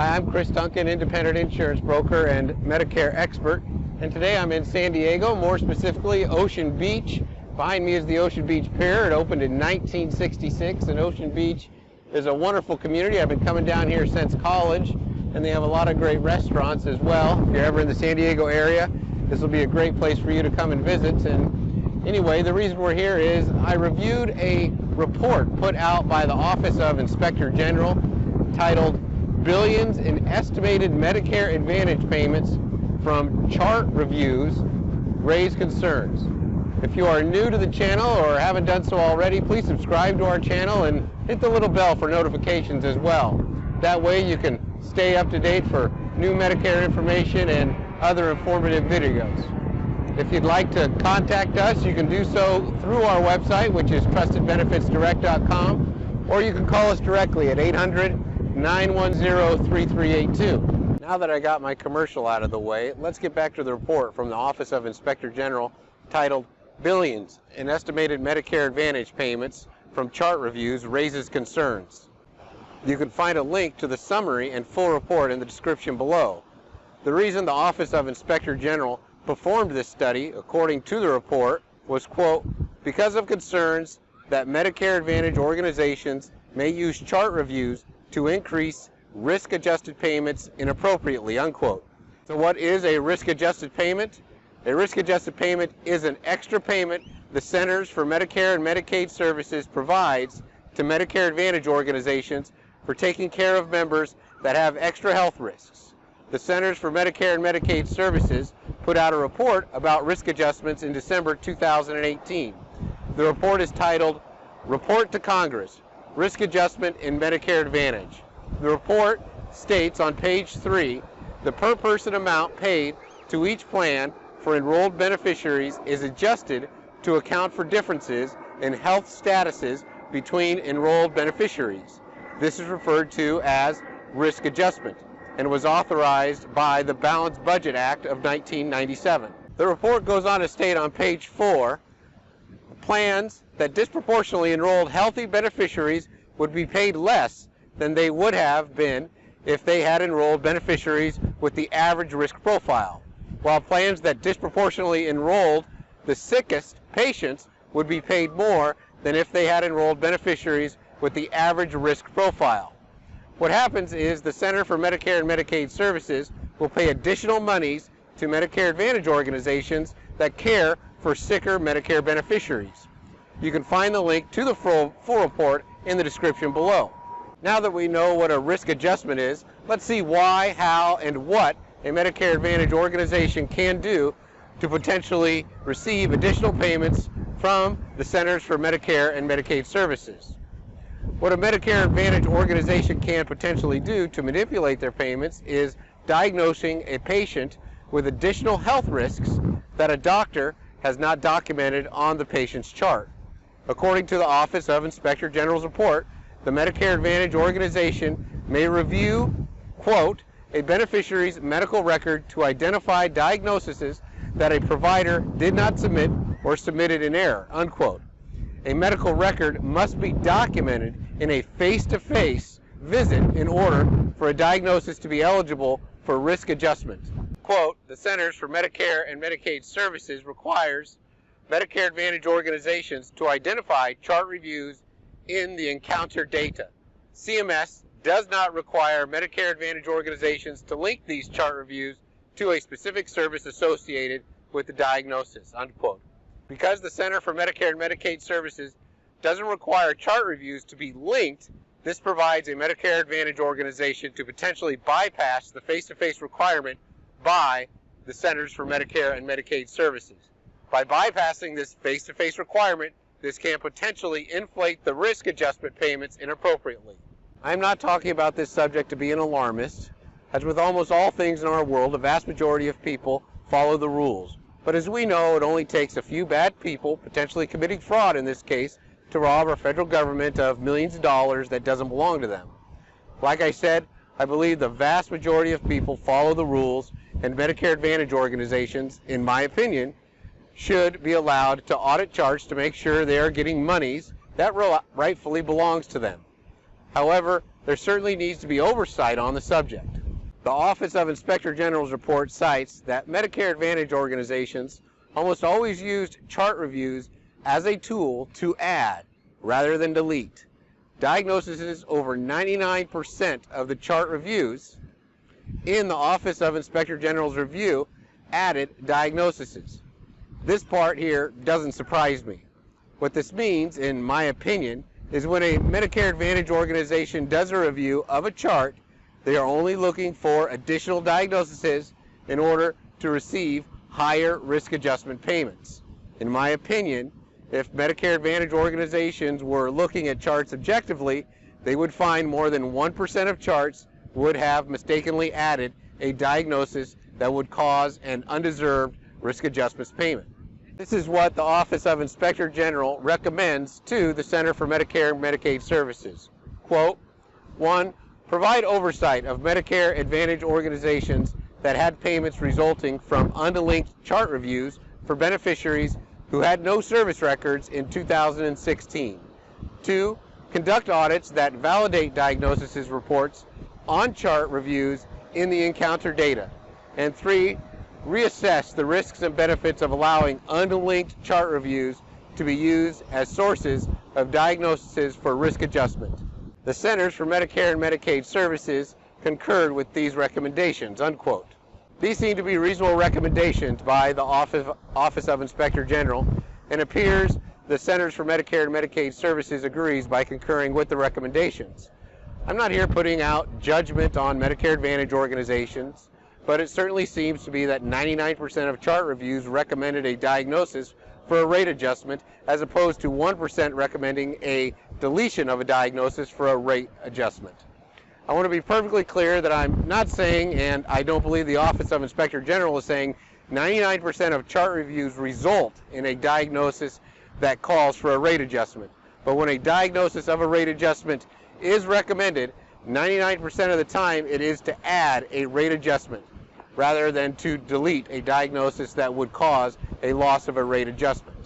Hi, I'm Duncan, independent insurance broker and Medicare expert. And today I'm in San Diego, more specifically Ocean Beach. Behind me is the Ocean Beach Pier. It opened in 1966, and Ocean Beach is a wonderful community. I've been coming down here since college, and they have a lot of great restaurants as well. If you're ever in the San Diego area, this will be a great place for you to come and visit. And anyway, the reason we're here is I reviewed a report put out by the Office of Inspector General titled Billions in Estimated Medicare Advantage Payments from Chart Reviews Raise Concerns. If you are new to the channel or haven't done so already, please subscribe to our channel and hit the little bell for notifications as well. That way you can stay up to date for new Medicare information and other informative videos. If you'd like to contact us, you can do so through our website, which is trustedbenefitsdirect.com, or you can call us directly at 800-910-3382. Now that I got my commercial out of the way, let's get back to the report from the Office of Inspector General titled Billions in Estimated Medicare Advantage Payments from Chart Reviews Raises Concerns. You can find a link to the summary and full report in the description below. The reason the Office of Inspector General performed this study, according to the report, was, quote, because of concerns that Medicare Advantage organizations may use chart reviews to increase risk-adjusted payments inappropriately, unquote. So what is a risk-adjusted payment? A risk-adjusted payment is an extra payment the Centers for Medicare and Medicaid Services provides to Medicare Advantage organizations for taking care of members that have extra health risks. The Centers for Medicare and Medicaid Services put out a report about risk adjustments in December 2018. The report is titled Report to Congress, Risk Adjustment in Medicare Advantage. The report states on page 3, the per person amount paid to each plan for enrolled beneficiaries is adjusted to account for differences in health statuses between enrolled beneficiaries. This is referred to as risk adjustment and was authorized by the Balanced Budget Act of 1997. The report goes on to state on page 4, plans that disproportionately enrolled healthy beneficiaries would be paid less than they would have been if they had enrolled beneficiaries with the average risk profile, while plans that disproportionately enrolled the sickest patients would be paid more than if they had enrolled beneficiaries with the average risk profile. What happens is the Center for Medicare and Medicaid Services will pay additional monies to Medicare Advantage organizations that care for sicker Medicare beneficiaries. You can find the link to the full report in the description below. Now that we know what a risk adjustment is, let's see why, how, and what a Medicare Advantage organization can do to potentially receive additional payments from the Centers for Medicare and Medicaid Services. What a Medicare Advantage organization can potentially do to manipulate their payments is diagnosing a patient with additional health risks that a doctor has not documented on the patient's chart. According to the Office of Inspector General's report, the Medicare Advantage organization may review, quote, a beneficiary's medical record to identify diagnoses that a provider did not submit or submitted in error, unquote. A medical record must be documented in a face-to-face visit in order for a diagnosis to be eligible for risk adjustment. Quote, the Centers for Medicare and Medicaid Services requires Medicare Advantage organizations to identify chart reviews in the encounter data. CMS does not require Medicare Advantage organizations to link these chart reviews to a specific service associated with the diagnosis, unquote. Because the Center for Medicare and Medicaid Services doesn't require chart reviews to be linked, this provides a Medicare Advantage organization to potentially bypass the face-to-face requirement by the Centers for Medicare and Medicaid Services. By bypassing this face-to-face requirement, this can potentially inflate the risk adjustment payments inappropriately. I'm not talking about this subject to be an alarmist. As with almost all things in our world, the vast majority of people follow the rules. But as we know, it only takes a few bad people, potentially committing fraud in this case, to rob our federal government of millions of dollars that doesn't belong to them. Like I said, I believe the vast majority of people follow the rules, and Medicare Advantage organizations, in my opinion, should be allowed to audit charts to make sure they are getting monies that rightfully belongs to them. However, there certainly needs to be oversight on the subject. The Office of Inspector General's report cites that Medicare Advantage organizations almost always used chart reviews as a tool to add rather than delete. Diagnoses over 99% of the chart reviews in the Office of Inspector General's review added diagnoses. This part here doesn't surprise me. What this means, in my opinion, is when a Medicare Advantage organization does a review of a chart, they are only looking for additional diagnoses in order to receive higher risk adjustment payments. In my opinion, if Medicare Advantage organizations were looking at charts objectively, they would find more than 1% of charts would have mistakenly added a diagnosis that would cause an undeserved risk adjustment payment. This is what the Office of Inspector General recommends to the Center for Medicare and Medicaid Services. Quote, 1. Provide oversight of Medicare Advantage organizations that had payments resulting from unlinked chart reviews for beneficiaries who had no service records in 2016. 2. Conduct audits that validate diagnosis reports on chart reviews in the encounter data. And 3. Reassess the risks and benefits of allowing unlinked chart reviews to be used as sources of diagnoses for risk adjustment. The Centers for Medicare and Medicaid Services concurred with these recommendations, unquote. These seem to be reasonable recommendations by the Office of Inspector General, and appears the Centers for Medicare and Medicaid Services agrees by concurring with the recommendations. I'm not here putting out judgment on Medicare Advantage organizations, but it certainly seems to be that 99% of chart reviews recommended a diagnosis for a rate adjustment, as opposed to 1% recommending a deletion of a diagnosis for a rate adjustment. I want to be perfectly clear that I'm not saying, and I don't believe the Office of Inspector General is saying, 99% of chart reviews result in a diagnosis that calls for a rate adjustment. But when a diagnosis of a rate adjustment is recommended, 99% of the time it is to add a rate adjustment rather than to delete a diagnosis that would cause a loss of a rate adjustment.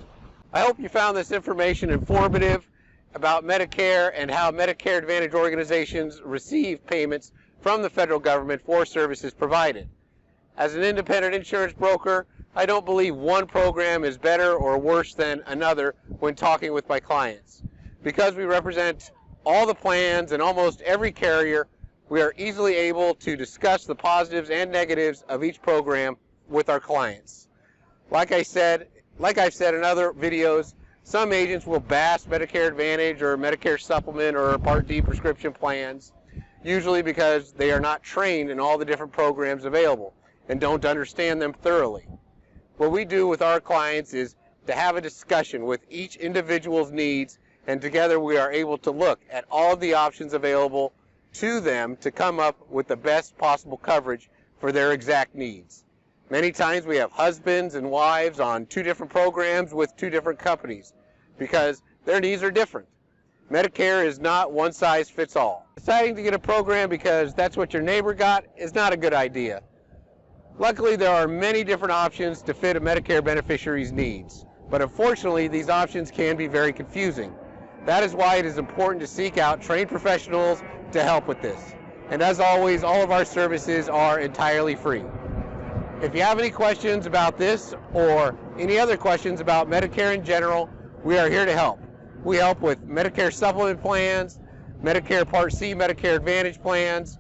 I hope you found this information informative about Medicare and how Medicare Advantage organizations receive payments from the federal government for services provided. As an independent insurance broker, I don't believe one program is better or worse than another when talking with my clients. Because we represent all the plans and almost every carrier, we are easily able to discuss the positives and negatives of each program with our clients. Like I've said in other videos, some agents will bash Medicare Advantage or Medicare Supplement or Part D prescription plans, usually because they are not trained in all the different programs available and don't understand them thoroughly. What we do with our clients is to have a discussion with each individual's needs, and together we are able to look at all of the options available to them to come up with the best possible coverage for their exact needs. Many times we have husbands and wives on two different programs with two different companies because their needs are different. Medicare is not one size fits all. Deciding to get a program because that's what your neighbor got is not a good idea. Luckily, there are many different options to fit a Medicare beneficiary's needs, but unfortunately these options can be very confusing. That is why it is important to seek out trained professionals to help with this. And as always, all of our services are entirely free. If you have any questions about this or any other questions about Medicare in general, we are here to help. We help with Medicare Supplement plans, Medicare Part C, Medicare Advantage plans,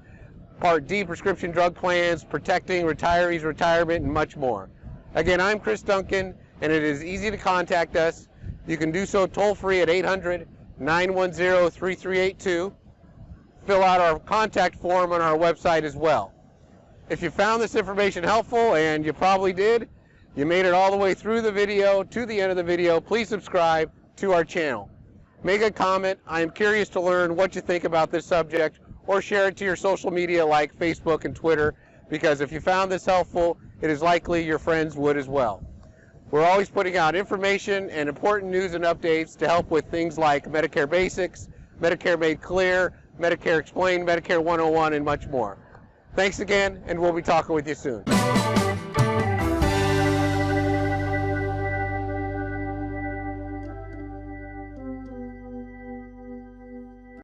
Part D prescription drug plans, protecting retirees' retirement, and much more. Again, I'm Chris Duncan, and it is easy to contact us. You can do so toll-free at 800-910-3382. Fill out our contact form on our website as well. If you found this information helpful, and you probably did, you made it all the way through the video to the end of the video, please subscribe to our channel. Make a comment. I am curious to learn what you think about this subject, or share it to your social media like Facebook and Twitter, because if you found this helpful, it is likely your friends would as well. We're always putting out information and important news and updates to help with things like Medicare Basics, Medicare Made Clear, Medicare Explained, Medicare 101, and much more. Thanks again, and we'll be talking with you soon.